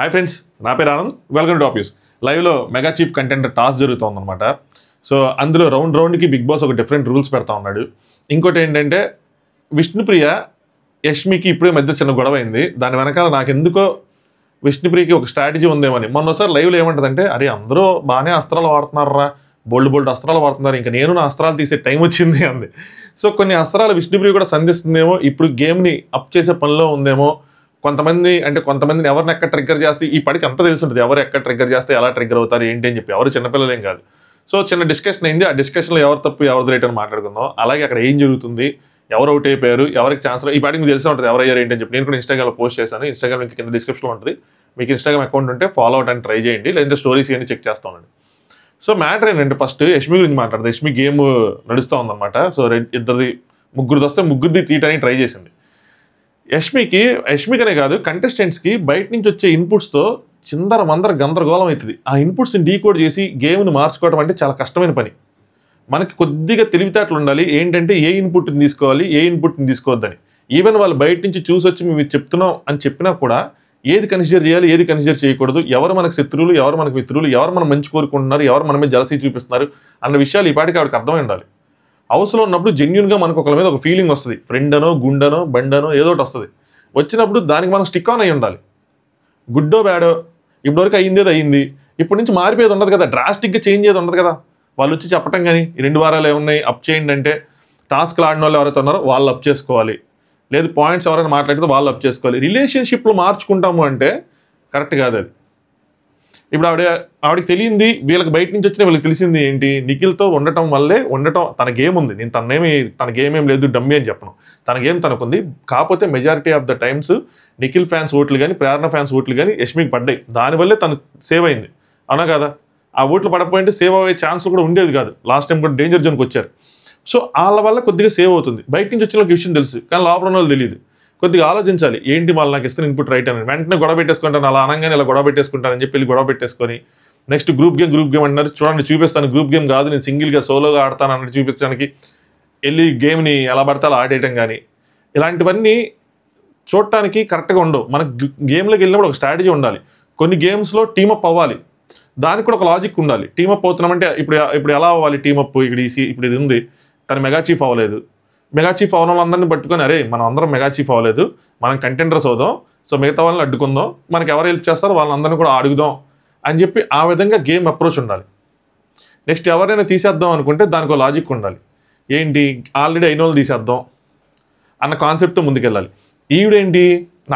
Hi friends, నా పేరు Anand. Welcome to top news. లైవ్లో మెగా చీఫ్ కంటెండర్ టాస్ జరుగుతుందన్నమాట. సో అందులో రౌండ్కి బిగ్ బాస్ ఒక డిఫరెంట్ రూల్స్ పెడతా ఉన్నాడు. ఇంకోటి ఏంటంటే విష్ణుప్రియ యష్మికి ఇప్పుడే మధ్య చిన్న గొడవ అయింది. దాని వెనకాల నాకెందుకో విష్ణుప్రియకి ఒక స్ట్రాటజీ ఉందేమని. మొన్నసారి లైవ్లో ఏమంటుందంటే, అరే అందరూ బాగానే అస్త్రాలు వాడుతున్నారా, బోల్డ్ అస్త్రాలు వాడుతున్నారు, ఇంకా నేను నా అస్త్రాలు తీసే టైం వచ్చింది అంది. సో కొన్ని అస్త్రాలు విష్ణుప్రియ కూడా సంధిస్తుందేమో, ఇప్పుడు గేమ్ని అప్ చేసే పనిలో ఉందేమో. కొంతమందిని ఎవరిని ఎక్కడ ట్రిగ్గర్ చేస్తే ఈ పడికి అంతా తెలిసి ఉంటుంది, ఎవరు ఎక్కడ ట్రిగ్గర్ చేస్తే ఎలా ట్రిగ్గర్ అవుతారు ఏంటి అని చెప్పి. ఎవరు చిన్నపిల్లలేం కాదు. సో చిన్న డిస్కషన్ అయింది. ఆ డిస్కషన్లో ఎవరు తప్పు ఎవరిది రైట్ అని మాట్లాడుకుందాం. అలాగే అక్కడ ఏం జరుగుతుంది, ఎవరు అవుట్ అయిపోయారు, ఎవరికి ఛాన్స్, ఈ పాటికి మీకు తెలిసే ఉంటుంది ఎవరు అయ్యారు ఏంటి అని చెప్పి. నేను కూడా ఇన్స్టాగ్రామ్లో పోస్ట్ చేశాను. ఇన్స్టాగ్రామ్ కింద డిస్క్రిప్షన్లో ఉంటుంది. మీకు ఇన్స్టాగ్రామ్ అకౌంట్ ఉంటే ఫాలో అవడానికి ట్రై చేయండి, లేదంటే స్టోరీస్ ఇవన్నీ చెక్ చేస్తా ఉండండి. సో మ్యాటర్ ఏంటంటే ఫస్ట్ యష్మి గురించి మాట్లాడదు. యష్మి గేమ్ నడుస్తూ ఉందన్నమాట. సో ముగ్గురిది వస్తే ముగ్గురిది తీయడానికి ట్రై చేసింది. యష్మికనే కాదు, కంటెస్టెంట్స్కి బయట నుంచి వచ్చే ఇన్పుట్స్తో గందరగోళం అవుతుంది. ఆ ఇన్పుట్స్ని డీకోడ్ చేసి గేమ్ని మార్చుకోవడం అంటే చాలా కష్టమైన పని. మనకి కొద్దిగా తెలివితేటలు ఉండాలి. ఏంటంటే ఏ ఇన్పుట్ని తీసుకోవాలి, ఏ ఇన్పుట్ని తీసుకోవద్దని. ఈవెన్ వాళ్ళు బయట నుంచి చూసి వచ్చి మేము చెప్తున్నాం అని చెప్పినా కూడా ఏది కన్సిడర్ చేయాలి, ఏది కన్సిడర్ చేయకూడదు, ఎవరు మనకు శత్రువులు, ఎవరు మనకు మిత్రులు, ఎవరు మనం మంచి కోరుకుంటున్నారు, ఎవరు మన మీద జలసీ చూపిస్తున్నారు అన్న విషయాలు ఈ పాటికి ఆవిడకి అర్థమై ఉండాలి. హౌస్లో ఉన్నప్పుడు జెన్యున్గా మనకు ఒకరి మీద ఒక ఫీలింగ్ వస్తుంది. ఫ్రెండ్ అనో, గుండనో, బండనో ఏదో ఒకటి వస్తుంది. వచ్చినప్పుడు దానికి మనం స్టిక్ ఆన్ అయి ఉండాలి. గుడ్డో బ్యాడో ఇప్పటివరకు అయింది. ఇప్పటి నుంచి మారిపోయేది ఉండదు కదా, డ్రాస్టిక్గా చేంజ్ అయ్యేది ఉండదు కదా. వాళ్ళు వచ్చి చెప్పటం కానీ 2 వారాలు ఏమున్నాయి అప్ చేయండి అంటే, టాస్క్లు ఆడిన వాళ్ళు ఎవరైతే ఉన్నారో వాళ్ళు అప్ చేసుకోవాలి, లేదు పాయింట్స్ ఎవరైనా మాట్లాడితే వాళ్ళు అప్ చేసుకోవాలి. రిలేషన్షిప్లు మార్చుకుంటాము అంటే కరెక్ట్ కాదు అది. ఇప్పుడు ఆవిడకి తెలియంది, వీళ్ళకి బయట నుంచి వచ్చిన వీళ్ళకి తెలిసింది ఏంటి, నిఖిల్తో ఉండటం వల్లే తన గేమ్ ఉంది. నేను తన గేమ్ ఏం లేదు డమ్మీ అని చెప్పను, తన గేమ్ తనకుంది. కాకపోతే majority of the times Nikhil fans ఓట్లు కానీ, ప్రేరణ ఫ్యాన్స్ ఓట్లు కానీ యష్మికి పడ్డాయి. దానివల్లే తను సేవ్ అయింది, అవునా కదా. ఆ ఓట్లు పడకపోయింటే సేవ్ అయ్యే ఛాన్స్ కూడా ఉండేది కాదు. లాస్ట్ టైం కూడా డేంజర్ జోన్కి వచ్చారు. సో వాళ్ళ వల్ల కొద్దిగా సేవ్ అవుతుంది. బయట నుంచి వచ్చిన వాళ్ళకి విషయం తెలుసు, కానీ లోపల ఉన్న వాళ్ళు తెలియదు. కొద్దిగా ఆలోచించాలి, ఏంటి వాళ్ళు నాకు ఇస్తున్న ఇన్పుట్ రైట్ అని. వెంటనే గొడవ పెట్టేసుకుంటాను, అలా అనగానే ఇలా గొడవ పెట్టేసుకుంటానని చెప్పి వెళ్ళి గొడవ పెట్టేసుకొని నెక్స్ట్ గ్రూప్ గేమ్ అంటున్నారు. చూడండి చూపిస్తాను, గ్రూప్ గేమ్ కాదు, నేను సింగిల్గా సోలోగా ఆడతాను అన్నట్టు చూపించడానికి వెళ్ళి గేమ్ని ఎలా పడితే అలా ఆడేయటం కానీ, ఇలాంటివన్నీ చూడటానికి కరెక్ట్గా ఉండవు. మనకు గేమ్లోకి వెళ్ళినప్పుడు ఒక స్ట్రాటజీ ఉండాలి. కొన్ని గేమ్స్లో టీమప్ అవ్వాలి, దానికి కూడా ఒక లాజిక్ ఉండాలి. టీమప్ అవుతున్నామంటే ఇప్పుడు ఎలా అవ్వాలి టీమప్. ఇప్పుడు ఇది ఉంది, తను మెగా చీఫ్ అవ్వలేదు. మెగా చీఫ్ అవడం అందరినీ పట్టుకొని, అరే మనం అందరం మెగా చీఫ్ అవ్వలేదు, మనం కంటెండర్స్ అవుదాం, సో మిగతా వాళ్ళని అడ్డుకుందాం, మనకి ఎవరు హెల్ప్ చేస్తారో వాళ్ళందరినీ కూడా అడుగుదాం అని చెప్పి ఆ విధంగా గేమ్ అప్రోచ్ ఉండాలి. నెక్స్ట్ ఎవరైనా తీసేద్దాం అనుకుంటే దానికి ఒక లాజిక్ ఉండాలి. ఏంటి, ఆల్రెడీ అయిన వాళ్ళు తీసేద్దాం అన్న కాన్సెప్ట్తో ముందుకెళ్ళాలి. ఈవిడేంటి,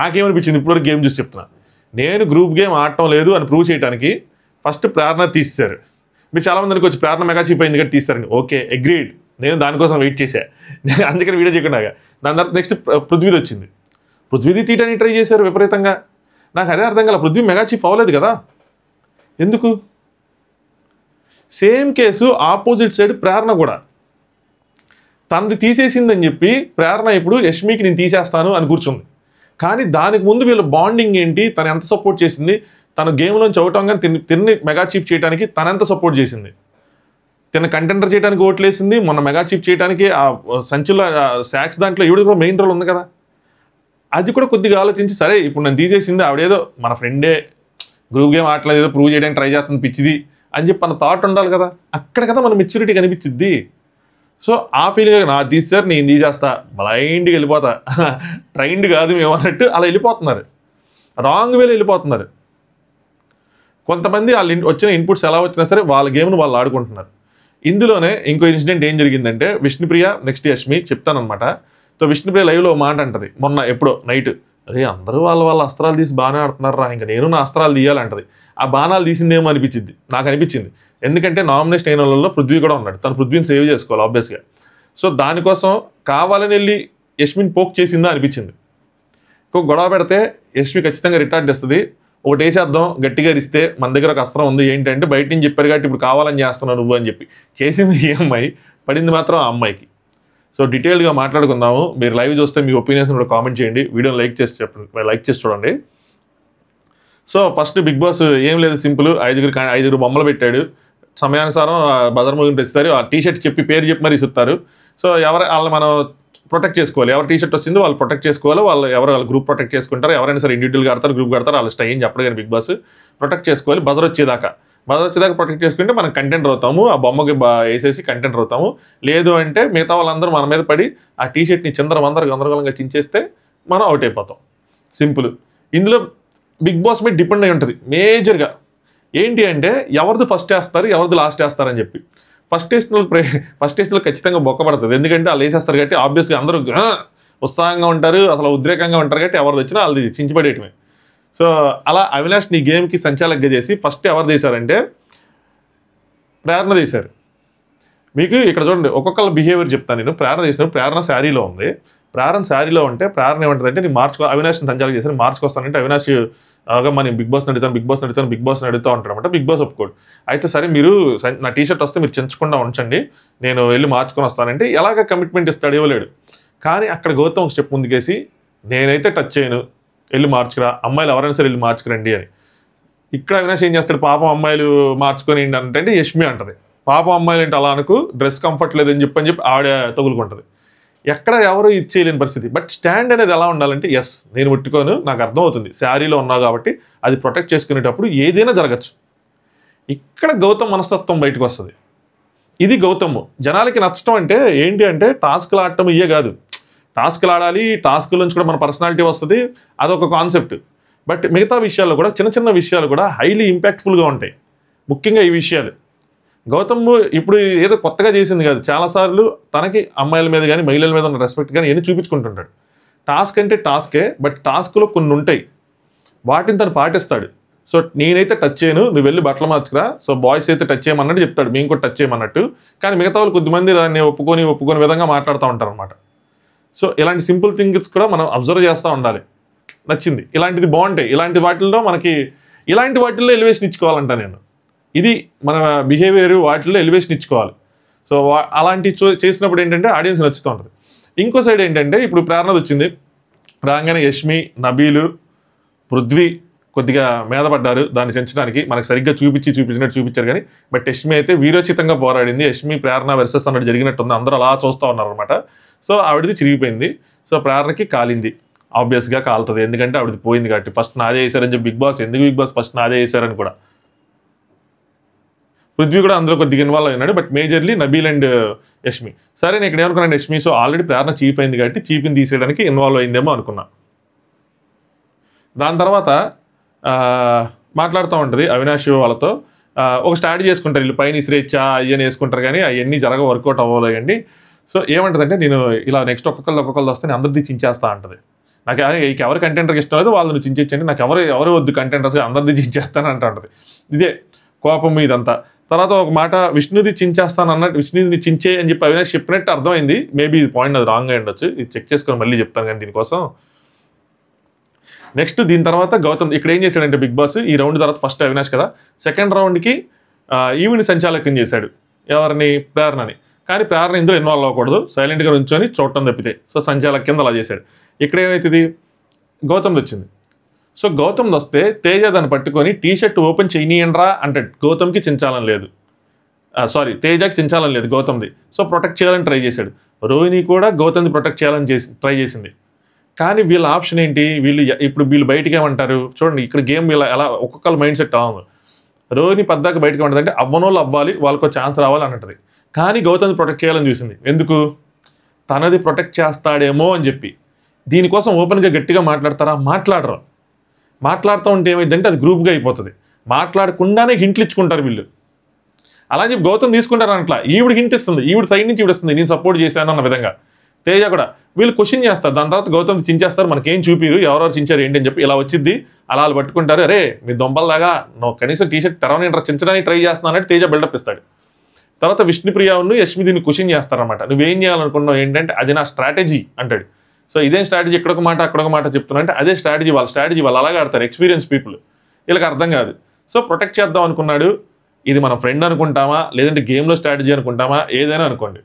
నాకేమనిపించింది ఇప్పటివరకు గేమ్ చూసి చెప్తున్నా, నేను గ్రూప్ గేమ్ ఆడటం లేదు అని ప్రూవ్ చేయడానికి ఫస్ట్ ప్రేరణ తీసేశారు. మీరు చాలామందికి వచ్చి ప్రేరణ మెగా చీఫ్ అయింది కాబట్టి తీస్తారండి. ఓకే, అగ్రీడ్, నేను దానికోసం వెయిట్ చేశా, అందుకని వీడియో చేయకుండా. దాని తర్వాత నెక్స్ట్ పృథ్వీది వచ్చింది. పృథ్వీది తీయడానికి ట్రై చేశారు విపరీతంగా. నాకు అదే అర్థం కాల, పృథ్వీ మెగా చీఫ్ అవ్వలేదు కదా, ఎందుకు? సేమ్ కేసు ఆపోజిట్ సైడ్ ప్రేరణ కూడా తనది తీసేసిందని చెప్పి ప్రేరణ ఇప్పుడు యష్మికి నేను తీసేస్తాను అని కూర్చుంది. కానీ దానికి ముందు వీళ్ళ బాండింగ్ ఏంటి, తను ఎంత సపోర్ట్ చేసింది, తన గేమ్లోంచి అవటం కానీ తిన్ని మెగా చీఫ్ చేయడానికి తనెంత సపోర్ట్ చేసింది, తిన్న కంటెండర్ చేయడానికి ఓట్లేసింది, మొన్న మెగా చీఫ్ చేయడానికి ఆ సంచుల శాక్స్ దాంట్లో ఈవిడ కూడా మెయిన్ రోల్ ఉంది కదా. అది కూడా కొద్దిగా ఆలోచించి, సరే ఇప్పుడు నేను తీసేసింది ఆవిడేదో మన ఫ్రెండే, గ్రూప్ గేమ్ ఆటలేదు ఏదో ప్రూవ్ చేయడానికి ట్రై చేస్తుంది పిచ్చిది అని చెప్పి మన థాట్ ఉండాలి కదా. అక్కడ కదా మన మెచ్యూరిటీ కనిపించిద్ది. సో ఆ ఫీలింగ్, నా తీసారు నేను తీసేస్తా, బ్లైండ్గా వెళ్ళిపోతా, ట్రైండ్ కాదు మేము అన్నట్టు అలా వెళ్ళిపోతున్నారు, రాంగ్ వేలో వెళ్ళిపోతున్నారు. కొంతమంది వాళ్ళు వచ్చిన ఇన్పుట్స్ ఎలా వచ్చినా సరే వాళ్ళ గేమ్ను వాళ్ళు ఆడుకుంటున్నారు. ఇందులోనే ఇంకో ఇన్సిడెంట్ ఏం జరిగిందంటే, విష్ణుప్రియ నెక్స్ట్ యష్మి చెప్తానమాట. సో విష్ణుప్రియ లైవ్లో మాట అంటది, మొన్న ఎప్పుడో నైట్, అరే అందరూ వాళ్ళ అస్త్రాలు తీసి బాగానే ఆడుతున్నారా, ఇంకా నేను నా అస్త్రాలు తీయాలంటది. ఆ బాణాలు తీసిందేమో అనిపించింది, నాకు అనిపించింది. ఎందుకంటే నామినేషన్ అయిన వాళ్ళలో పృథ్వీ కూడా ఉన్నాడు, తను పృథ్వీని సేవ్ చేసుకోవాలి ఆబ్వియస్గా. సో దానికోసం కావాలని వెళ్ళి యష్మిని పోక్ చేసిందా అనిపించింది. ఇంకో గొడవ పెడితే యష్మి ఖచ్చితంగా రిటార్డ్ చేస్తుంది. ఒకటి వేసేద్దాం, గట్టిగా ఇస్తే మన దగ్గర ఒక అస్త్రం ఉంది, ఏంటంటే బయట నుంచి చెప్పారు కాబట్టి ఇప్పుడు కావాలని చేస్తున్నావు నువ్వు అని చెప్పి. చేసింది ఈ అమ్మాయి, పడింది మాత్రం ఆ అమ్మాయికి. సో డీటెయిల్గా మాట్లాడుకుందాము. మీరు లైవ్ చూస్తే మీ ఒపీనియన్స్ కూడా కామెంట్ చేయండి, వీడియోని లైక్ చేసి చూడండి. సో ఫస్ట్ బిగ్ బాస్ ఏం లేదు, సింపుల్, 5 బొమ్మలు పెట్టాడు. సమయానుసారం బజర్ ముగిన ప్రతిసారి ఆ టీషర్ట్ చెప్పి పేరు చెప్పి మరీ ఇస్తారు. సో వాళ్ళని మనం ప్రొటెక్ట్ చేసుకోవాలి. ఎవరు టీ షర్ట్ వచ్చిందో వాళ్ళు ప్రొటెక్ట్ చేసుకోవాలి. వాళ్ళ గ్రూప్ ప్రొటెక్ట్ చేసుకుంటారు. ఎవరైనా సరే ఇండివిజువల్గా ఆడతారు, గ్రూప్ ఆడతారు, వాళ్ళ స్టైల్ చెప్పడు కానీ బిగ్ బాస్ ప్రొటెక్ట్ చేసుకోవాలి. బజర్ వచ్చేదాకా ప్రొటెక్ట్ చేసుకుంటే మనం కంటెంటర్ అవుతాము. ఆ బొమ్మకి వేసేసి కంటెంటర్ అవుతాము. లేదు అంటే మిగతా వాళ్ళందరూ మన మీద పడి ఆ టీ షర్ట్ని గందరగోళంగా చించేస్తే మనం అవుట్ అయిపోతాం. సింపుల్. ఇందులో బిగ్ బాస్ మీద డిపెండ్ అయి ఉంటుంది మేజర్గా. ఏంటి అంటే ఎవరిది ఫస్ట్ వేస్తారు, ఎవరిది లాస్ట్ వేస్తారని చెప్పి. ఫస్ట్ టెస్ట్లో ఖచ్చితంగా బొక్కపడుతుంది. ఎందుకంటే వాళ్ళు వేసేస్తారు కాబట్టి ఆబ్వియస్గా అందరూ ఉత్సాహంగా ఉంటారు, అసలు ఉద్రేకంగా ఉంటారు కాబట్టి ఎవరిది వచ్చినా వాళ్ళది చించిపడేయటమే. సో అలా అవినాష్ నీ గేమ్కి సంచాలకుగా చేసి ఫస్ట్ ఎవరు తీశారంటే ప్రేరణ తీశారు. మీకు ఇక్కడ చూడండి ఒక్కొక్కళ్ళ బిహేవియర్ చెప్తాను నేను. ప్రేరణ తీసినప్పుడు ప్రేరణ శారీలో ఉంది. ప్రేరణ శారీలో ఉంటే ప్రేరణ ఏమంటుందంటే నేను అవినాష్ని సంచాలక చేశాను, మార్చుకొస్తానంటే అవినాష్ అగమ్మా నేను బిగ్ బాస్ని అడుగుతూ ఉంటాడు అనమాట. బిగ్ బాస్ ఒప్పుకోడు. అయితే సరే మీరు నా టీ షర్ట్ వస్తే మీరు చించకుండా ఉంచండి, నేను వెళ్ళి మార్చుకొని వస్తానంటే ఎలాగ కమిట్మెంట్ ఇస్తాడు, ఇవ్వలేడు. కానీ అక్కడ గౌతమ్ ఒక స్టెప్ ముందుకేసి నేనైతే టచ్ చేయను, వెళ్ళి మార్చుకురా, అమ్మాయిలు ఎవరైనా సరే వెళ్ళి మార్చుకురండి అని. ఇక్కడ అవినాష్ ఏం చేస్తాడు, పాపం అమ్మాయిలు మార్చుకొని అంటే యష్మి అంటది, పాపం అమ్మాయిలు అంటే అలా అనుకు, డ్రెస్ కంఫర్ట్ లేదని చెప్పి ఆవిడ తగులుకుంటుంది. ఎక్కడ ఎవరు ఇది చేయలేని పరిస్థితి. బట్ స్టాండ్ అనేది ఎలా ఉండాలంటే ఎస్ నేను ముట్టుకోను, నాకు అర్థమవుతుంది శారీలో ఉన్నావు కాబట్టి అది ప్రొటెక్ట్ చేసుకునేటప్పుడు ఏదైనా జరగచ్చు. ఇక్కడ గౌతమ్ మనస్తత్వం బయటకు వస్తుంది. ఇది గౌతమ్ జనాలకి నచ్చడం అంటే ఏంటి అంటే టాస్క్లు ఆడటం ఇయే కాదు. టాస్క్లు ఆడాలి, టాస్క్ నుంచి కూడా మన పర్సనాలిటీ వస్తుంది, అదొక కాన్సెప్ట్. బట్ మిగతా విషయాల్లో కూడా చిన్న విషయాలు కూడా హైలీ ఇంపాక్ట్ఫుల్గా ఉంటాయి. ముఖ్యంగా ఈ విషయాలు గౌతమ్ ఇప్పుడు ఏదో కొత్తగా చేసింది కాదు, చాలాసార్లు తనకి అమ్మాయిల మీద కానీ మహిళల మీద ఉన్న రెస్పెక్ట్ కానీ ఎన్ని చూపించుకుంటుంటాడు. టాస్క్ అంటే టాస్కే, బట్ టాస్క్లో కొన్ని ఉంటాయి, వాటిని తను పాటిస్తాడు. సో నేనైతే టచ్ చేయను, నువ్వు వెళ్ళి బట్టలు మార్చుకురా, సో బాయ్స్ అయితే టచ్ చేయమన్నట్టు చెప్తాడు, మేము కూడా టచ్ చేయమన్నట్టు. కానీ మిగతా వాళ్ళు కొద్దిమంది దాన్ని ఒప్పుకొని విధంగా మాట్లాడుతూ ఉంటారు అనమాట. సో ఇలాంటి సింపుల్ థింగ్స్ కూడా మనం అబ్జర్వ్ చేస్తూ ఉండాలి. నచ్చింది, ఇలాంటిది బాగుంటాయి, ఇలాంటి వాటిల్లో ఎలివేషన్ ఇచ్చుకోవాలంట నేను. ఇది మన బిహేవియర్, వాటిల్లో ఎలివేషన్ ఇచ్చుకోవాలి. సో అలాంటి చేసినప్పుడు ఏంటంటే ఆడియన్స్ నచ్చుతూ ఉంటుంది. ఇంకో సైడ్ ఏంటంటే ఇప్పుడు ప్రేరణది వచ్చింది, రాగానే యష్మి, నబీలు, పృథ్వీ కొద్దిగా మీదపడ్డారు దాన్ని చెంచడానికి. మనకు సరిగ్గా చూపించినట్టు చూపించారు కానీ బట్ యష్మి అయితే వీరోచితంగా పోరాడింది. యష్మి ప్రేరణ వెర్సెస్ అన్నట్టు జరిగినట్టుంది, అందరూ అలా చూస్తూ ఉన్నారనమాట. సో ఆవిడది చిరిగిపోయింది. సో ప్రేరణకి కాలింది, ఆబ్వియస్గా కాలుతుంది, ఎందుకంటే ఆవిడది పోయింది కాబట్టి. ఫస్ట్ నాదే వేసారని చెప్పి బిగ్ బాస్ ఫస్ట్ నాదే వేసారని కూడా. పృథ్వీ కూడా అందులో కొద్దిగా ఇన్వాల్వ్ అయినాడు, but majorly Nabeel and Yashmi. సరే నేను ఇక్కడ ఏమనుకున్నాను, యష్మి సో ఆల్రెడీ ప్రేరణ చీఫ్ అయింది కాబట్టి చీఫ్ని తీసేయడానికి ఇన్వాల్వ్ అయిందేమో అనుకున్నా. దాని తర్వాత మాట్లాడుతూ ఉంటుంది అవినాష్ వాళ్ళతో, ఒక స్ట్రాటజీ చేసుకుంటారు వీళ్ళు, పైన ఇసిరేచ్చా అయ్యని వేసుకుంటారు కానీ అవన్నీ వర్కౌట్ అవ్వలేదండి. సో ఏమంటుందంటే నేను ఇలా నెక్స్ట్ ఒక్కొక్కళ్ళు వస్తే నేను అందరిది చించేస్తా అంటది. నాకు ఎవరు కంటెంటర్కి ఇష్టం లేదు వాళ్ళని చించేచ్చండి, నాకు ఎవరు వద్దు కంటెంటర్స్, అందరిది చించేస్తాను అంటుంది. ఇదే కోపం ఇదంతా. తర్వాత ఒక మాట విష్ణుది చించేస్తాను అన్నట్టు, విష్ణుని చించే అని చెప్పి అవినాష్ చెప్పినట్టు అర్థమైంది. మేబీ ఇది పాయింట్ అది రాంగ్ అయి ఉండొచ్చు, ఇది చెక్ చేసుకొని మళ్ళీ చెప్తాను కానీ దీనికోసం. నెక్స్ట్ దీని తర్వాత గౌతమ్ ఇక్కడ ఏం చేశాడంటే బిగ్ బాస్ ఈ రౌండ్ తర్వాత ఫస్ట్ అవినాష్ కదా, సెకండ్ రౌండ్కి ఈవిని సంచాలకం చేశాడు, ఎవరిని, ప్రేరణని. కానీ ప్రేరణ ఇందులో ఇన్వాల్వ్ అవ్వకూడదు, సైలెంట్గా నుంచొని చూడటం తప్పితే. సో సంచాలక కింద అలా చేశాడు. ఇక్కడ ఏమవుతుంది, గౌతమ్ది వచ్చింది. సో గౌతమ్ది వస్తే తేజ దాన్ని పట్టుకొని టీ షర్ట్ ఓపెన్ చేయనీయండ్రా అంటే గౌతమ్కి చించాలని లేదు, తేజకి చించాలని లేదు గౌతమ్ది. సో ప్రొటెక్ట్ చేయాలని ట్రై చేశాడు. రోహిణి కూడా గౌతమ్ది ప్రొటెక్ట్ చేయాలని ట్రై చేసింది. కానీ వీళ్ళ ఆప్షన్ ఏంటి, వీళ్ళు బయటికి ఏమంటారు చూడండి, ఇక్కడ గేమ్ వీళ్ళ ఎలా ఒక్కొక్కళ్ళ మైండ్ సెట్ అలా ఉంది. రోహిణి పద్దాక బయటకు ఏమంటుంది అంటే అవ్వనోళ్ళు అవ్వాలి, వాళ్ళకు ఛాన్స్ రావాలి అన్నట్టుంది. కానీ గౌతమ్ది ప్రొటెక్ట్ చేయాలని చూసింది. ఎందుకు, తనది ప్రొటెక్ట్ చేస్తాడేమో అని చెప్పి. దీనికోసం ఓపెన్గా గట్టిగా మాట్లాడతారా, మాట్లాడరు. మాట్లాడుతూ ఉంటే ఏమైందంటే అది గ్రూప్గా అయిపోతుంది, మాట్లాడకుండానే హింట్లు ఇచ్చుకుంటారు వీళ్ళు. అలా చెప్పి గౌతమ్ తీసుకుంటారు అట్లా, ఈవిడ హింట్ ఇస్తుంది, ఈవిడ సైడ్ నుంచి ఈవిడిస్తుంది నేను సపోర్ట్ చేశాను అన్న విధంగా. తేజ కూడా వీళ్ళు క్వశ్చన్ చేస్తారు, దాని తర్వాత గౌతమ్ చించేస్తారు, మనకేం చూపిరు, ఎవరెవరు చించారు ఏంటి అని చెప్పి ఇలా వచ్చింది. అలా వాళ్ళు పట్టుకుంటారు, అరే మీ దొంపల్లాగా నువ్వు కనీసం టీ షర్ట్ తెరవని చించడానికి ట్రై చేస్తున్నావు అన్నట్టు తేజ బిల్డప్ ఇస్తాడు. తర్వాత విష్ణుప్రియను యష్మి దీన్ని క్వశ్చన్ చేస్తారనమాట, నువ్వేం చేయాలనుకున్నావు ఏంటంటే అది నా స్ట్రాటజీ అంటాడు. సో ఇదేం స్ట్రాటజీ, ఎక్కడొక మాట అక్కడొక మాట చెప్తున్నా అంటే అదే స్ట్రాటజీ వాళ్ళు అలాగే ఆడతారు, ఎక్స్పీరియన్స్ పీపుల్, వీళ్ళకి అర్థం కాదు. సో ప్రొటెక్ట్ చేద్దాం అనుకున్నాడు. ఇది మన ఫ్రెండ్ అనుకుంటామా లేదంటే గేమ్లో స్ట్రాటజీ అనుకుంటామా, ఏదైనా అనుకోండి.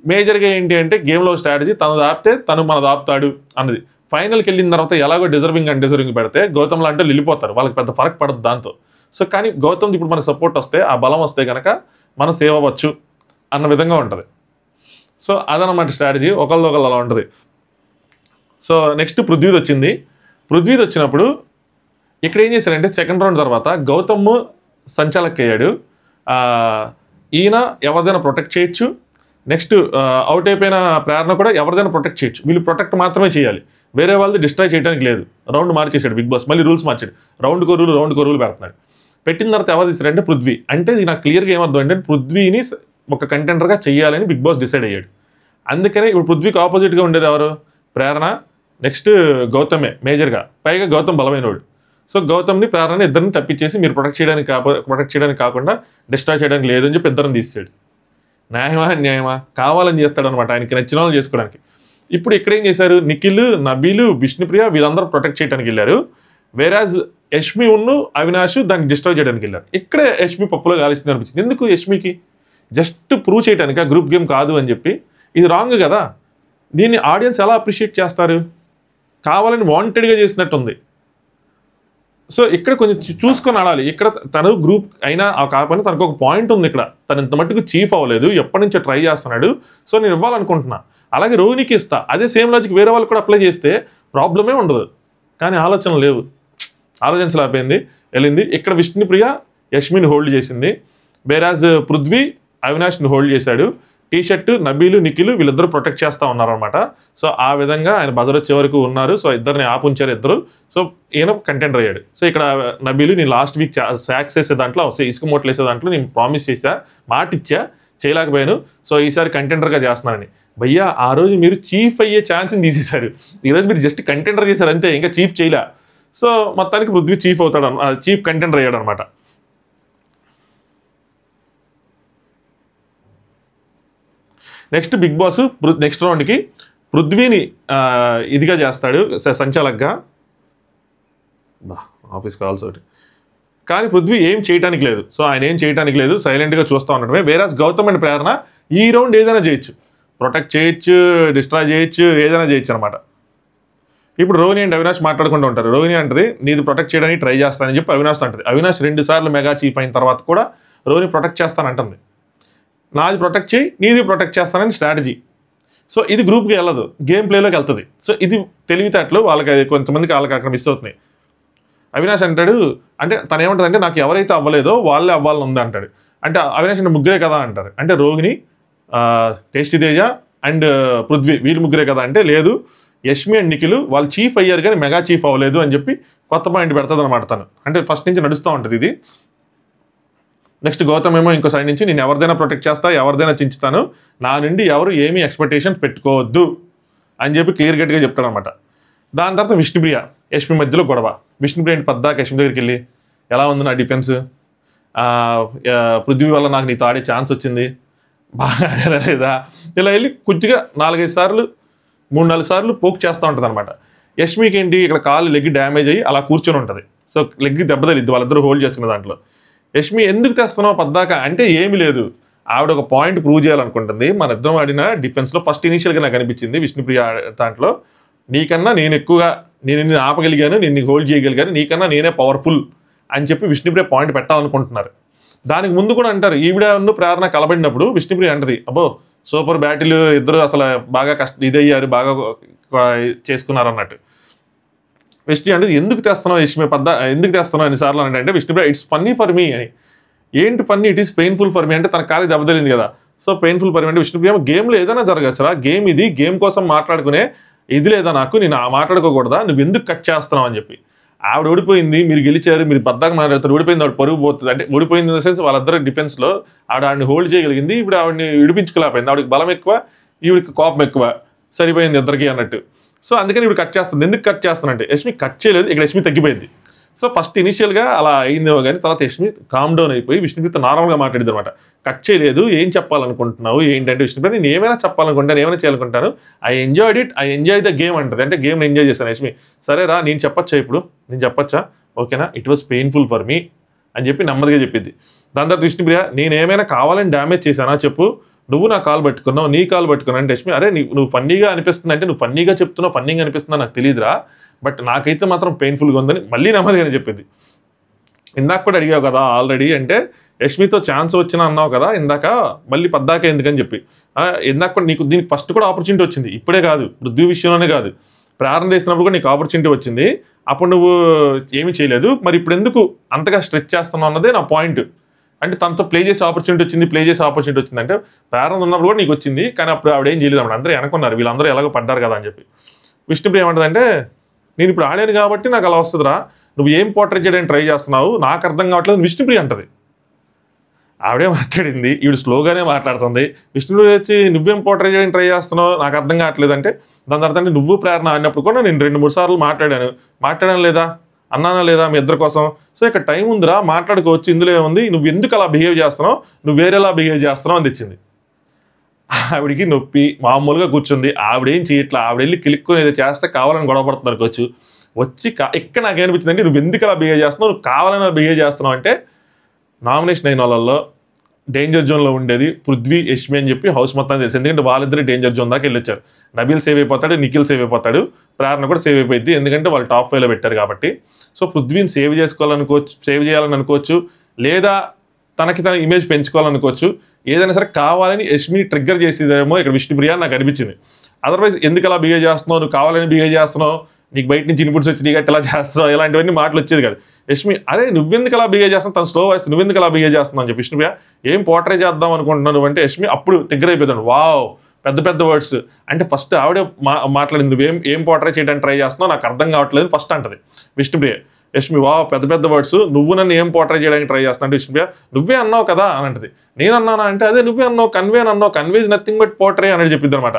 మేజర్గా ఏంటి అంటే గేమ్లో స్ట్రాటజీ తను దాపితే తను మన దాపుతాడు అన్నది. ఫైనల్కి వెళ్ళిన తర్వాత ఎలాగో డిజర్వింగ్ అండ్ డిజర్వింగ్ పెడితే గౌతమ్ లాంటి వెళ్ళిపోతారు, వాళ్ళకి పెద్ద ఫరక్ పడదు దాంతో. సో కానీ గౌతమ్ ఇప్పుడు మనకు సపోర్ట్ వస్తే, ఆ బలం వస్తే కనుక మనం సేవ్ అవ్వచ్చు అన్న విధంగా ఉంటుంది. సో అదనమాట స్ట్రాటజీ, ఒకళ్ళు అలా ఉంటుంది. సో నెక్స్ట్ పృథ్వీది వచ్చింది. పృథ్వీది వచ్చినప్పుడు ఇక్కడ ఏం చేశారంటే సెకండ్ రౌండ్ తర్వాత గౌతమ్ సంచాలక్ అయ్యాడు. ఈయన ఎవరిదైనా ప్రొటెక్ట్ చేయొచ్చు. నెక్స్ట్ అవుట్ అయిపోయిన ప్రేరణ కూడా ఎవరిదైనా ప్రొటెక్ట్ చేయొచ్చు. వీళ్ళు ప్రొటెక్ట్ మాత్రమే చేయాలి, వేరే వాళ్ళది డిస్ట్రాయ్ చేయడానికి లేదు. రౌండ్ మార్చేసాడు బిగ్ బాస్, మళ్ళీ రూల్స్ మార్చాడు. రౌండ్కో రూల్ పెడుతున్నాడు. పెట్టిన తర్వాత ఎవరు తీసారంటే పృథ్వీ. అంటే ఇది నాకు క్లియర్గా ఏమర్థం అంటే పృథ్వీని ఒక కంటెండర్గా చేయాలని బిగ్ బాస్ డిసైడ్ అయ్యాడు. అందుకనే ఇప్పుడు పృథ్వీకి ఆపోజిట్గా ఉండేది ఎవరు? ప్రేరణ, నెక్స్ట్ గౌతమే మేజర్గా, పైగా గౌతమ్ బలమైనవాడు. సో గౌతమ్ని ప్రేరణని ఇద్దరిని తప్పించేసి మీరు ప్రొటెక్ట్ చేయడానికి కాకుండా డిస్ట్రాయ్ చేయడానికి లేదని చెప్పి ఇద్దరిని తీసాడు. న్యాయమా కావాలని చేస్తాడనమాట, ఆయనకి నచ్చిన వాళ్ళు చేసుకోవడానికి. ఇప్పుడు ఇక్కడ ఏం చేశారు? నిఖిల్, నబీలు, విష్ణుప్రియ వీళ్ళందరూ ప్రొటెక్ట్ చేయడానికి వెళ్ళారు. వేరాజ్ యష్మి అవినాష్ దాన్ని డిస్ట్రాయ్ చేయడానికి వెళ్ళారు. ఇక్కడే యష్మి పప్పులో కాలిస్తుంది అనిపించింది. ఎందుకు యష్మికి? జస్ట్ ప్రూవ్ చేయడానికి, గ్రూప్ గేమ్ కాదు అని చెప్పి. ఇది రాంగ్ కదా. దీన్ని ఆడియన్స్ ఎలా అప్రిషియేట్ చేస్తారు? కావాలని వాంటెడ్గా చేసినట్టుంది. సో ఇక్కడ కొంచెం చూసుకొని ఆడాలి. ఇక్కడ తను గ్రూప్ అయినా కాకపోయినా తనకు ఒక పాయింట్ ఉంది. ఇక్కడ తను ఇంత మట్టుకు చీఫ్ అవ్వలేదు, ఎప్పటి నుంచో ట్రై చేస్తున్నాడు. సో నేను ఇవ్వాలనుకుంటున్నా, అలాగే రోహిణికి ఇస్తా. అదే సేమ్ లాజిక్ వేరే వాళ్ళు కూడా అప్లై చేస్తే ప్రాబ్లమే ఉండదు. కానీ ఆలోచనలు లేవు, ఆలోచించలేకపోయింది, వెళ్ళింది. ఇక్కడ విష్ణుప్రియ యష్మిని హోల్డ్ చేసింది. వేరాజ్ పృథ్వీ అవినాష్ని హోల్డ్ చేశాడు. టీషర్ట్ నబీలు, నిఖిల్ వీళ్ళిద్దరూ ప్రొటెక్ట్ చేస్తూ ఉన్నారనమాట. సో ఆ విధంగా ఆయన బజర్ వచ్చే వరకు ఉన్నారు. సో ఇద్దరిని ఆపుంచారు ఇద్దరు. సో ఈయన కంటెండర్ అయ్యాడు. సో ఇక్కడ నబీలు, నేను లాస్ట్ వీక్ సాక్స్ వేసే దాంట్లో, ఇసుక మూటలు వేసే దాంట్లో నేను ప్రామిస్ చేశా, మాట ఇచ్చా, చేయలేకపోయాను. సో ఈసారి కంటెండర్గా చేస్తున్నానని. భయ్యా ఆ రోజు మీరు చీఫ్ అయ్యే ఛాన్స్ని తీసేశారు. ఈరోజు మీరు జస్ట్ కంటెండర్ చేశారు అంతే, ఇంకా చీఫ్ చేయలే. సో మొత్తానికి పృథ్వీ చీఫ్ అవుతాడు, చీఫ్ కంటెండర్ అయ్యాడు అనమాట. నెక్స్ట్ బిగ్ బాస్ నెక్స్ట్ రౌండ్కి పృథ్వీని ఇదిగా చేస్తాడు, సంచాలక్గా. ఆఫీస్ కాల్స్ ఒకటి. కానీ పృథ్వీ ఏం చేయడానికి లేదు. సో ఆయన ఏం చేయడానికి లేదు, సైలెంట్గా చూస్తూ ఉండడమే. వేరాజ్ గౌతమ్ అండ్ ప్రేరణ ఈ రౌండ్ ఏదైనా చేయొచ్చు, ప్రొటెక్ట్ చేయొచ్చు, డిస్ట్రాయ్ చేయొచ్చు, ఏదైనా చేయొచ్చు అనమాట. ఇప్పుడు రోహిణి అండ్ అవినాష్ మాట్లాడుకుంటూ ఉంటారు. రోహిణి అంటది నీది ప్రొటెక్ట్ చేయడానికి ట్రై చేస్తానని చెప్పి అవినాష్ అంటది. అవినాష్ 2 సార్లు మెగా చీఫ్ అయిన తర్వాత కూడా రోహిణి ప్రొటెక్ట్ చేస్తానంటుంది. నాది ప్రొటెక్ట్ చేయి, నీది ప్రొటెక్ట్ చేస్తానని స్ట్రాటజీ. సో ఇది గ్రూప్కి వెళ్ళదు, గేమ్ ప్లేలోకి వెళ్తుంది. సో ఇది తెలివితేటలు వాళ్ళకి, కొంతమందికి వాళ్ళకి అక్కడ మిస్ అవుతున్నాయి. అవినాష్ అంటాడు, అంటే తను ఏమంటుందంటే నాకు ఎవరైతే అవ్వలేదో వాళ్ళే అవ్వాలని ఉంది అంటాడు. అంటే అవినాష్ అంటే ముగ్గురే కదా అంటారు. అంటే రోహిణి, టేస్టీ తేజ అండ్ పృథ్వీ వీళ్ళు ముగ్గురే కదా అంటే, లేదు యష్మి అండ్ నిఖిల్ వాళ్ళు చీఫ్ అయ్యారు కానీ మెగా చీఫ్ అవ్వలేదు అని చెప్పి కొత్త పాయింట్ పెడుతుంది అనమాట తను. అంటే ఫస్ట్ నుంచి నడుస్తూ ఉంటుంది ఇది. నెక్స్ట్ గౌతమ్ ఏమో ఇంకో సైడ్ నుంచి నేను ఎవరిదైనా ప్రొటెక్ట్ చేస్తా, ఎవరిదైనా చించుతాను, నా నుండి ఎవరు ఏమీ ఎక్స్పెక్టేషన్స్ పెట్టుకోవద్దు అని చెప్పి క్లియర్ కట్గా చెప్తాడు అనమాట. దాని తర్వాత విష్ణుప్రియ యష్మి మధ్యలో గొడవ. విష్ణుప్రియ పద్దాక యష్మి దగ్గరికి వెళ్ళి ఎలా ఉంది నా డిఫెన్స్, పృథ్వీ వల్ల నాకు నీతో ఆడే ఛాన్స్ వచ్చింది, బాగా ఆడారా లేదా, ఇలా వెళ్ళి కొద్దిగా 4-5 సార్లు 3-4 సార్లు పోక్ చేస్తూ ఉంటుంది అనమాట. యష్మికి ఏంటి ఇక్కడ కాలు లెగ్ డ్యామేజ్ అయ్యి అలా కూర్చొని ఉంటుంది. సో లెగ్ దెబ్బతలిద్ది వాళ్ళిద్దరూ హోల్డ్ చేసుకునే దాంట్లో. యష్మి ఎందుకు తెస్తున్నావు పద్దాక అంటే ఏమీ లేదు, ఆవిడ ఒక పాయింట్ ప్రూవ్ చేయాలనుకుంటుంది. మన ఇద్దరం ఆడిన డిఫెన్స్లో ఫస్ట్ ఇనీషియల్గా నాకు అనిపించింది విష్ణుప్రియ దాంట్లో, నీకన్నా నేను ఎక్కువగా నేను ఆపగలిగాను, నేను హోల్డ్ చేయగలిగాను, నీకన్నా నేనే పవర్ఫుల్ అని చెప్పి విష్ణుప్రియ పాయింట్ పెట్టాలనుకుంటున్నారు. దానికి ముందు కూడా అంటారు, ఈవిడ ప్రేరణ కలబడినప్పుడు విష్ణుప్రియ అంటది, అబ్బో సూపర్ బ్యాటిల్, ఇద్దరు అసలు బాగా ఇదయ్యారు, బాగా చేసుకున్నారు అన్నట్టు. విష్ణు అంటే ఎందుకు తెస్తున్నావు యష్మి ఎందుకు తెస్తున్నావు ఎన్నిసార్లు అంటే Vishnupriya it's funny for me అని. ఏంటి funny? It is painful for me అంటే తన కాలి దెబ్బతలింది కదా. సో పెయిన్ఫుల్ ఫర్ మీ అంటే విష్ణుప్రియ గేమ్లో ఏదైనా జరగచ్చురా, గేమ్ ఇది, గేమ్ కోసం మాట్లాడుకునే ఇది లేదా నాకు, నేను మాట్లాడుకోకూడదా, నువ్వు ఎందుకు కట్ చేస్తున్నావు అని చెప్పి. ఆవిడ ఓడిపోయింది, మీరు గెలిచారు, మీరు పద్దాక మాట్లాడతారు, ఓడిపోయింది, ఆవిడ పరుగు పోతుంది. అంటే ఓడిపోయింది ఇన్ ద సెన్స్ వాళ్ళిద్దరు డిఫెన్స్లో ఆవిడని హోల్డ్ చేయగలిగింది, ఇప్పుడు ఆవిడని విడిపించుకోలేకపోయింది. ఆవిడకి బలం ఎక్కువ, ఈవిడికి కోపం ఎక్కువ, సరిపోయింది ఇద్దరికి అన్నట్టు. సో అందుకని ఇప్పుడు కట్ చేస్తుంది. ఎందుకు కట్ చేస్తానంటే యష్మి కట్ చేయలేదు, ఇక్కడ యష్మి తగ్గిపోయింది. సో ఫస్ట్ ఇనిషియల్గా అలా అయిందేమో కానీ తర్వాత యష్మి కామ్ డౌన్ అయిపోయి విష్ణుప్రియతో నార్మల్గా మాట్లాడింది అనమాట. కట్ చేయలేదు, ఏం చెప్పాలనుకుంటున్నావు ఏంటంటే విష్ణుప్రియ నేను ఏమైనా చెప్పాలనుకుంటాను, ఏమైనా చేయాలనుకుంటాను, ఐ ఎంజాయ్ ద గేమ్ అంటది. అంటే గేమ్ని ఎంజాయ్ చేశాను యష్మి. సరే రా నేను చెప్పచ్చా, ఇప్పుడు నేను చెప్పచ్చా, ఓకేనా, it was painful for me అని చెప్పి నెమ్మదిగా చెప్పింది. దాని తర్వాత విష్ణుప్రియ నేను ఏమైనా కావాలని డ్యామేజ్ చేశానా చెప్పు, నువ్వు నా కాల్ పట్టుకున్నావు, నీ కాల్ పట్టుకున్నావు అంటే యష్మి అరే నువ్వు ఫన్నీగా అనిపిస్తుంది అంటే నువ్వు ఫన్నీగా చెప్తున్నావు, ఫన్నీగా అనిపిస్తుందా నాకు తెలియదురా, బట్ నాకైతే మాత్రం పెయిన్ఫుల్గా ఉందని మళ్ళీ నెమ్మదిగానే చెప్పింది. ఇందాక కూడా అడిగావు కదా ఆల్రెడీ అంటే యష్మితో ఛాన్స్ వచ్చినా అన్నావు కదా ఇందాక, మళ్ళీ పద్దాక ఎందుకని చెప్పి. ఇందాక కూడా నీకు దీనికి ఫస్ట్ కూడా ఆపర్చునిటీ వచ్చింది, ఇప్పుడే కాదు, పృథ్వీ విషయంలోనే కాదు, ప్రారంభం చేసినప్పుడు కూడా నీకు ఆపర్చునిటీ వచ్చింది, అప్పుడు నువ్వు ఏమీ చేయలేదు. మరి ఇప్పుడు ఎందుకు అంతగా స్ట్రెచ్ చేస్తున్నావు అన్నదే నా పాయింట్. అంటే తనతో ప్లే చేసే ఆపర్చునిటీ వచ్చింది అంటే ప్రారంభం ఉన్నప్పుడు కూడా నీకు వచ్చింది, కానీ అప్పుడు ఆవిడ ఏం చేయలేదు. అప్పుడు అందరూ అనుకున్నారు వీళ్ళందరూ ఎలాగో పడ్డారు కదా అని చెప్పి. విష్ణుప్రియ ఏమంటుందంటే నేను ఇప్పుడు ఆడాను కాబట్టి నాకు అలా వస్తుందిరా, నువ్వు ఏం పోర్ట్రేట్ చేయడానికి ట్రై చేస్తున్నావు నాకు అర్థం కావట్లేదు విష్ణుప్రియ అంటది. ఆవిడే మాట్లాడింది, ఈవిడ స్లోగానే మాట్లాడుతుంది. విష్ణుప్రియ వచ్చి నువ్వేం పోర్ట్రేట్ చేయడానికి ట్రై చేస్తున్నావు నాకు అర్థం కావట్లేదు అంటే దాని తర్వాత అంటే నువ్వు ప్రేరణ ఆడినప్పుడు కూడా నేను 2-3 సార్లు మాట్లాడాను లేదా అన్నానా లేదా మీ ఇద్దరి కోసం. సో ఇక్కడ టైం ఉందిరా మాట్లాడుకోవచ్చు, ఇందులో ఏముంది, నువ్వు ఎందుకు అలా బిహేవ్ చేస్తున్నావు, నువ్వు వేరేలా బిహేవ్ చేస్తున్నావు అని తెచ్చింది. ఆవిడికి నొప్పి మామూలుగా కూర్చుంది, ఆవిడేం చేయట్లా, ఆవిడ వెళ్ళి కిలుక్కొని ఏదో చేస్తే కావాలని గొడవ పడుతున్నారు అనుకోవచ్చు. వచ్చి ఇక్కడ నాకేమనిపించింది అంటే నువ్వు ఎందుకు అలా బిహేవ్ చేస్తున్నావు, నువ్వు కావాలని బిహేవ్ చేస్తున్నావు అంటే నామినేషన్ అయిన వాళ్ళల్లో డేంజర్ జోన్లో ఉండేది పృథ్వీ యష్మి అని చెప్పి హౌస్ మొత్తం తెలుసు. ఎందుకంటే వాళ్ళిద్దరు డేంజర్ జోన్ దాకా వెళ్ళొచ్చారు. నబీల్ సేవ్ అయిపోతాడు, నిఖిల్ సేవ్ అయిపోతాడు, ప్రేరణ కూడా సేవ్ అయిపోయింది ఎందుకంటే వాళ్ళు టాప్ 5లో పెట్టారు కాబట్టి. సో పృథ్వీని సేవ్ చేయాలని అనుకోవచ్చు, లేదా తనకి తన ఇమేజ్ పెంచుకోవాలనుకోవచ్చు, ఏదైనా సరే కావాలని యష్మిని ట్రిగ్గర్ చేసేదేమో ఇక్కడ విష్ణుప్రియ నాకు అనిపించింది. అదర్వైజ్ ఎందుకు అలా బిహేవ్ చేస్తున్నావు, నువ్వు కావాలని బిహేవ్ చేస్తున్నావు, నీకు బయట నుంచి ఇన్పుట్స్ వచ్చి నీకు ఎలా చేస్తున్నావు, ఇలాంటివన్నీ మాటలు వచ్చేది కాదు. యష్మి అరే నువ్వెందుకు అలా బిహేవ్ చేస్తున్నావు, తను స్లో వాయిస్ నువ్వెందుకు అలా బిహేవ్ చేస్తున్నావు అని చెప్పి విష్ణుప్రియ ఏం పోర్ట్రే చేద్దాం అనుకుంటున్నాను అంటే యష్మి అప్పుడు దగ్గర అయిపోతాడు. వావ్ పెద్ద వర్డ్స్ అంటే ఫస్ట్ ఆవిడే మాట్లాడింది, నువ్వేం పోర్ట్రే చేయడానికి ట్రై చేస్తున్నావు నాకు అర్థం కావట్లేదు ఫస్ట్ అంటది విష్ణుప్రియ. యష్మి వా పెద్ద వర్డ్స్, నువ్వు నన్ను ఏం పోర్ట్రే చేయడానికి ట్రై చేస్తున్నా అంటే విష్ణుప్రియ నువ్వే అన్నావు కదా అని అంటది. నేను అన్నానా అంటే అదే నువ్వే అన్నావు, convey is nothing but portray అనేది చెప్పిద్ది అనమాట.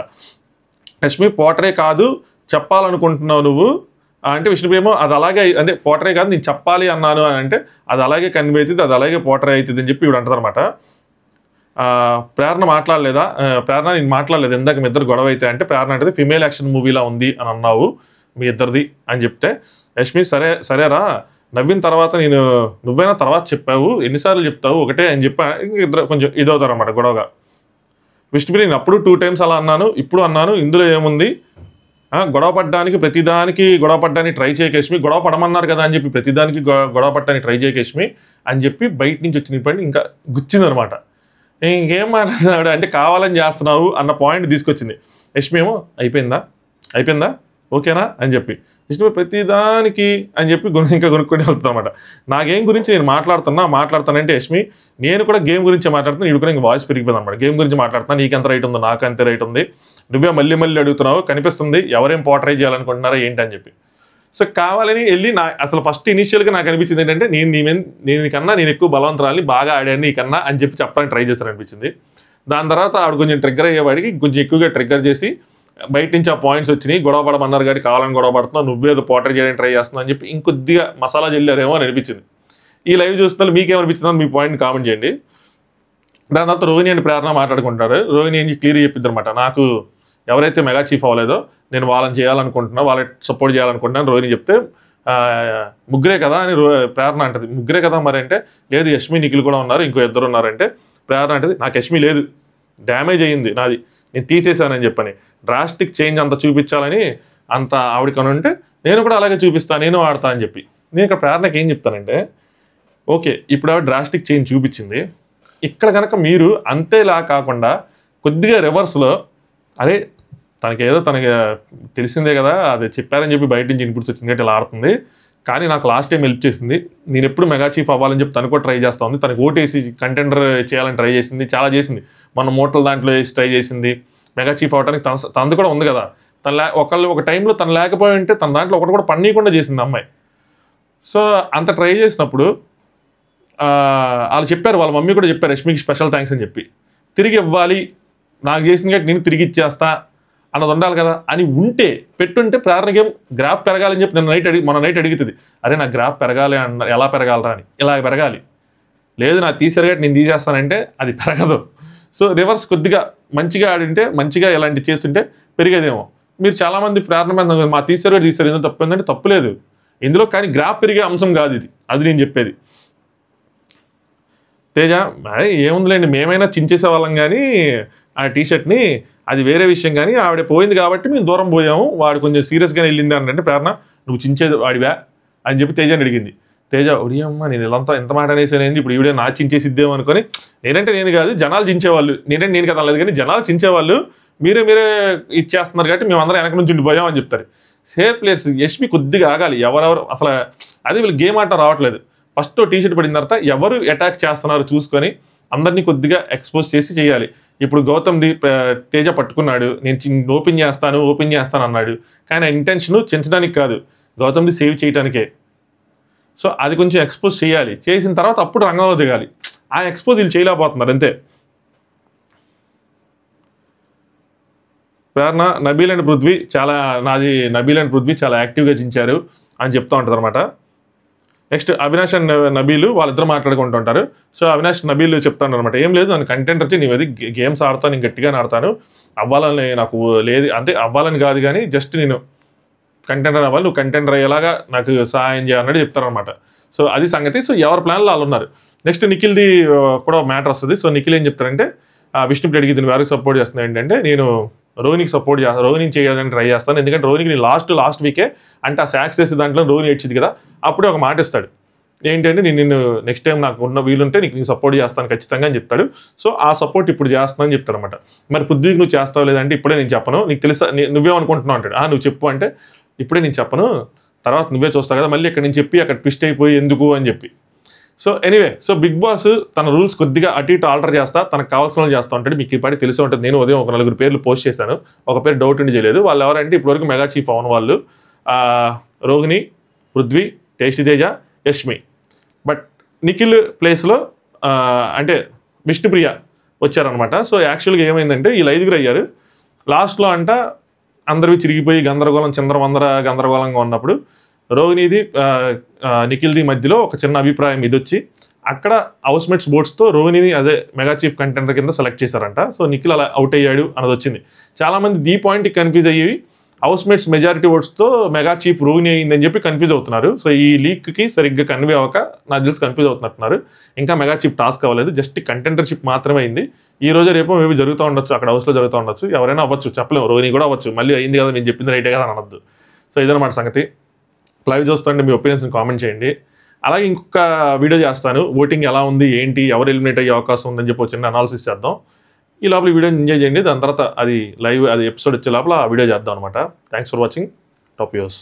యష్మి పోర్ట్రే కాదు చెప్పాలనుకుంటున్నావు నువ్వు అంటే విష్ణుప్రియ ఏమో అది అలాగే అంటే పోర్ట్రే కాదు నేను చెప్పాలి అన్నాను అని అంటే అది అలాగే కన్వే అవుతుంది, అది అలాగే పోర్ట్రే అవుతుంది అని చెప్పి ఇవి అంటది అనమాట. ప్రేరణ మాట్లాడలేదా, ప్రేరణ నేను మాట్లాడలేదు ఇందాక మీ ఇద్దరు గొడవ అయితే అంటే ప్రేరణ అంటే ఫిమేల్ యాక్షన్ మూవీలా ఉంది అని అన్నావు మీ ఇద్దరిది అని చెప్తే యష్మి సరేరా నవ్విన తర్వాత నువ్వైనా తర్వాత చెప్పావు ఎన్నిసార్లు చెప్తావు ఒకటే అని చెప్పా. ఇద్దరు కొంచెం ఇదవుతారు అనమాట గొడవగా. విష్ణుప్రియ నేను అప్పుడు 2 times అలా అన్నాను, ఇప్పుడు అన్నాను, ఇందులో ఏముంది, ప్రతిదానికి గొడవ పడ్డానికి ట్రై చేయకేష్మి, గొడవ పడమన్నారు కదా అని చెప్పి ప్రతిదానికి గొడవ పడ్డానికి ట్రై చేయకేష్మి అని చెప్పి బయట నుంచి వచ్చినప్పుడు ఇంకా గుచ్చిందనమాట. ఇంకేం మాట్లాడుతున్నాడు అంటే కావాలని చేస్తున్నావు అన్న పాయింట్ తీసుకొచ్చింది. యష్మి ఏమో అయిపోయిందా ఓకేనా అని చెప్పి విష్ణు ప్రతిదానికి అని చెప్పి ఇంకా కొనుక్కొని వెళ్తాను అనమాట. నా గేమ్ గురించి నేను మాట్లాడుతానంటే యష్మి నేను కూడా గేమ్ గురించి మాట్లాడుతున్నాను, ఇది కూడా ఇంకా వాయిస్ పెరిగిపోయింది అనమాట. గేమ్ గురించి మాట్లాడుతున్నాను, నీకు ఎంత రైట్ ఉందో నాకు అంతే రైట్ ఉంది, నువ్వే మళ్ళీ అడుగుతున్నావు కనిపిస్తుంది ఎవరేం పోర్ట్రే చేయాలనుకుంటున్నారా ఏంటి అని చెప్పి. సో కావాలని వెళ్ళి అసలు ఫస్ట్ ఇనిషియల్గా నాకు అనిపించింది ఏంటంటే నేను ఎక్కువ బలవంతరాలి బాగా ఆడాను నీకన్నా అని చెప్పి చెప్పడానికి ట్రై చేస్తాను అనిపించింది. దాని తర్వాత ఆవిడ కొంచెం ట్రిగ్గర్ అయ్యేవాడికి కొంచెం ఎక్కువగా ట్రిగ్గర్ చేసి బయట నుంచి ఆ పాయింట్స్ వచ్చినాయి, గొడవ పడమన్నారు కానీ కావాలని గొడవ పడుతున్నావు, నువ్వేదో పోర్ట్రే చేయడానికి ట్రై చేస్తున్నావు అని చెప్పి ఇంకొద్దిగా మసాలా జల్లారేమో అని అనిపించింది. ఈ లైవ్ చూస్తున్నారు మీకేమనిపించిందో మీ పాయింట్ కామెంట్ చేయండి. దాని తర్వాత రోహిణి అని ప్రేరణ మాట్లాడుకుంటారు. రోహిణి అని క్లియర్ చెప్పింది అనమాట, నాకు ఎవరైతే మెగా చీఫ్ అవ్వలేదో నేను వాళ్ళని చేయాలనుకుంటున్నా, వాళ్ళని సపోర్ట్ చేయాలనుకుంటున్నాను రోహిణి చెప్తే ముగ్గురే కదా అని ప్రేరణ అంటది. ముగ్గురే కదా మరి అంటే లేదు యష్మి నిఖిల్ కూడా ఉన్నారు, ఇంకో 2 ఉన్నారంటే ప్రేరణ అంటది నాకు యష్మి లేదు, డ్యామేజ్ అయ్యింది నాది, నేను తీసేసానని చెప్పని డ్రాస్టిక్ చేంజ్ అంత చూపించాలని అంత ఆవిడకని ఉంటే నేను కూడా అలాగే చూపిస్తాను, నేను ఆడతా అని చెప్పి. నేను ఇక్కడ ప్రేరణకి ఏం చెప్తానంటే ఓకే ఇప్పుడు ఆవిడ డ్రాస్టిక్ చేంజ్ చూపించింది, ఇక్కడ కనుక మీరు అంతేలా కాకుండా కొద్దిగా రివర్స్లో అదే తనకి తెలిసిందే కదా అది చెప్పారని చెప్పి బయట నుంచి ఇన్పుట్స్ వచ్చింది కాబట్టి ఇలా ఆడుతుంది, కానీ నాకు లాస్ట్ టైం హెల్ప్ చేసింది, నేను ఎప్పుడు మెగా చీఫ్ అవ్వాలని చెప్పి తను కూడా ట్రై చేస్తూ ఉంది, తనకు ఓటేసి కంటెండర్ చేయాలని ట్రై చేసింది, చాలా చేసింది, మన మోటల్ దాంట్లో వేసి ట్రై చేసింది, మెగా చీఫ్ అవ్వడానికి తనది కూడా ఉంది కదా, ఒక టైంలో తను లేకపోయి ఉంటే తన దాంట్లో ఒకటి కూడా పన్నీయకుండా చేసింది అమ్మాయి. సో అంత ట్రై చేసినప్పుడు వాళ్ళు చెప్పారు, వాళ్ళ మమ్మీ కూడా చెప్పారు యష్మికి స్పెషల్ థ్యాంక్స్ అని చెప్పి, తిరిగి ఇవ్వాలి నాకు చేసింది కాబట్టి నేను తిరిగి ఇచ్చేస్తా అన్నది ఉండాలి కదా అని పెట్టుంటే ప్రేరణకి గ్రాఫ్ పెరగాలని చెప్పి మన నైట్ అడుగుతుంది, అరే నా గ్రాఫ్ పెరగాలి అన్న ఎలా పెరగాలరా అని, ఇలా పెరగాలి, లేదు నాకు తీసేరుగా నేను తీసేస్తానంటే అది పెరగదు. సో రివర్స్ కొద్దిగా మంచిగా ఆడింటే మంచిగా ఇలాంటి చేస్తుంటే పెరిగేదేమో. మీరు చాలామంది ప్రేరణ మీద మా తీసారు ఎందుకు తప్పిందంటే తప్పులేదు ఇందులో, కానీ గ్రాఫ్ పెరిగే అంశం కాదు ఇది, అది నేను చెప్పేది. తేజ ఏముందిలేండి మేమైనా చించేసే వాళ్ళం కానీ ఆ టీషర్ట్ని, అది వేరే విషయం, కానీ ఆవిడ పోయింది కాబట్టి మేము దూరం పోయాము, వాడు కొంచెం సీరియస్గానే వెళ్ళింది అంటే ప్రేరణ నువ్వు చించేది వాడివా అని చెప్పి తేజని అడిగింది. తేజ ఒడియమ్మ నేను ఇలాంతా ఎంత మాట అనేసానేది ఇప్పుడు ఈవిడే నా చించేసిద్దేమో అనుకొని నేనంటే నేను కాదు జనాలు చించేవాళ్ళు నేను కదా లేదు కానీ జనాలు చించేవాళ్ళు మీరే ఇచ్చేస్తున్నారు కాబట్టి మేమందరం వెనక నుంచి పోయాం అని చెప్తారు. సేఫ్ ప్లేయర్స్ యష్మి కొద్దిగా ఆగాలి. ఎవరెవరు అసలు అదే వీళ్ళు గేమ్ ఆట రావట్లేదు. ఫస్ట్ టీ షర్ట్ పడిన తర్వాత ఎవరు అటాక్ చేస్తున్నారు చూసుకొని అందరినీ కొద్దిగా ఎక్స్పోజ్ చేసి చేయాలి. ఇప్పుడు గౌతమ్ది తేజ పట్టుకున్నాడు, నేను ఓపెన్ చేస్తాను అన్నాడు. కానీ ఆ ఇంటెన్షన్ చించడానికి కాదు, గౌతమ్ది సేవ్ చేయడానికే. సో అది కొంచెం ఎక్స్పోజ్ చేయాలి. చేసిన తర్వాత అప్పుడు రంగంలో దిగాలి. ఆ ఎక్స్పోజ్ వీళ్ళు చేయలేకపోతున్నారు అంతే. ప్రేరణ నబీల్ అండ్ పృథ్వీ చాలా యాక్టివ్గా చించారు అని చెప్తూ ఉంటుంది అనమాట. నెక్స్ట్ అవినాష్ అండ్ నబీలు వాళ్ళిద్దరు మాట్లాడుకుంటూ ఉంటారు. సో అవినాష్ నబీలు చెప్తాను అనమాట, ఏం లేదు నన్ను కంటెంట్ వచ్చి నేను అది గేమ్స్ ఆడతాను, నేను గట్టిగానే ఆడతాను, అవ్వాలని నాకు లేదు అంటే అవ్వాలని కాదు కానీ జస్ట్ నేను కంటెంటర్ అవ్వాలి, నువ్వు కంటెంటర్ అయ్యేలాగా నాకు సహాయం చేయాలన్నట్టు చెప్తారనమాట. సో అది సంగతి. సో ఎవరి ప్లాన్లో వాళ్ళు ఉన్నారు. నెక్స్ట్ నిఖిల్ది కూడా మ్యాటర్ వస్తుంది. సో నిఖిల్ ఏం చెప్తారంటే విష్ణుప్రియ అడిగి దీన్ని ఎవరికి సపోర్ట్ చేస్తున్నా ఏంటంటే నేను రోహిణికి సపోర్ట్ చేస్తాను, రోహిణిని చేయడానికి ట్రై చేస్తాను. ఎందుకంటే రోహిణికి నేను లాస్ట్ వీకే అంటే ఆ సాక్స్ చేసే దాంట్లో రోహిణి ఏడ్చింది కదా, అప్పుడే ఒక మాట ఇస్తాడు ఏంటంటే నిన్ను నెక్స్ట్ టైం నాకు ఉన్న వీలుంటే నీకు సపోర్ట్ చేస్తాను ఖచ్చితంగా అని చెప్తాడు. సో ఆ సపోర్ట్ ఇప్పుడు చేస్తానని చెప్తాడు అనమాట. మరి పృథ్వీకి నువ్వు చేస్తావు లేదంటే ఇప్పుడే నేను చెప్పను, నీకు తెలుసా నువ్వేమనుకుంటున్నావు అంటాడు. నువ్వు చెప్పు అంటే ఇప్పుడే నేను చెప్పను, తర్వాత నువ్వే చూస్తావు కదా, మళ్ళీ ఇక్కడ నేను చెప్పి అక్కడ ట్విస్ట్ అయిపోయి ఎందుకు అని చెప్పి. So anyway so Bigg Boss తన రూల్స్ కొద్దిగా అటు ఇటు ఆల్టర్ చేస్తా, తనకు కావాల్సిన వాళ్ళు చేస్తూ ఉంటాడు. మీకు ఇప్పటి తెలిసే ఉంటుంది. నేను ఉదయం ఒక 4 పేర్లు పోస్ట్ చేశాను, ఒక పేరు డౌట్ ఉండి చేయలేదు. వాళ్ళు ఎవరంటే ఇప్పటివరకు మెగా చీఫ్ అవున వాళ్ళు రోహిణి, పృథ్వీ, టేస్టీ తేజ, యష్మి. బట్ నిఖిల్ ప్లేస్లో అంటే విష్ణుప్రియ వచ్చారనమాట. సో యాక్చువల్గా ఏమైందంటే వీళ్ళు 5గురు అయ్యారు. లాస్ట్లో అంట అందరివి చిరిగిపోయి గందరగోళంగా ఉన్నప్పుడు రోహిణిది నిఖిల్ది మధ్యలో ఒక చిన్న అభిప్రాయం ఇది వచ్చి అక్కడ హౌస్మేట్స్ బోట్స్తో రోహిణిని అదే మెగా చీఫ్ కంటెంటర్ కింద సెలెక్ట్ చేశారంట. సో నిఖిల్ అలా అవుట్ అయ్యాడు అన్నది వచ్చింది. చాలామంది ఈ పాయింట్కి కన్ఫ్యూజ్ అయ్యి హౌస్మేట్స్ మెజారిటీ ఓట్స్తో మెగా చీఫ్ రోహిణి అయిందని చెప్పి కన్ఫ్యూజ్ అవుతున్నారు. సో ఈ లీక్కి సరిగ్గా కన్వే అవ్వక నాకు తెలిసి కన్ఫ్యూజ్ అవుతున్నట్టున్నారు. ఇంకా మెగా చీఫ్ టాస్క్ అవ్వలేదు, జస్ట్ కంటెంటర్షిప్ మాత్రమే అయింది. ఈ రోజు రేపు మేబీ జరుగుతూ ఉండొచ్చు, అక్కడ హౌస్లో జరుగుతూ ఉండొచ్చు, ఎవరైనా అవ్వచ్చు చెప్పలేము, రోహిణి కూడా అవ్వచ్చు. మళ్ళీ అయింది కదా నేను చెప్పింది రైటే కదా అనొద్దు. సో ఇదన్నమాట సంగతి. లైవ్ చూస్తుంటే మీ ఒపీనియన్స్ని కామెంట్ చేయండి. అలాగే ఇంకొక వీడియో చేస్తాను, ఓటింగ్ ఎలా ఉంది ఏంటి, ఎవరు ఎలిమినేట్ అయ్యే అవకాశం ఉందని చెప్పి చిన్న అనాలిసిస్ చేద్దాం. ఈ లోపల ఈ వీడియోని ఎంజాయ్ చేయండి. దాని తర్వాత అది ఎపిసోడ్ వచ్చే లోపల ఆ వీడియో చేద్దాం అనమాట. Thanks for watching. Top views.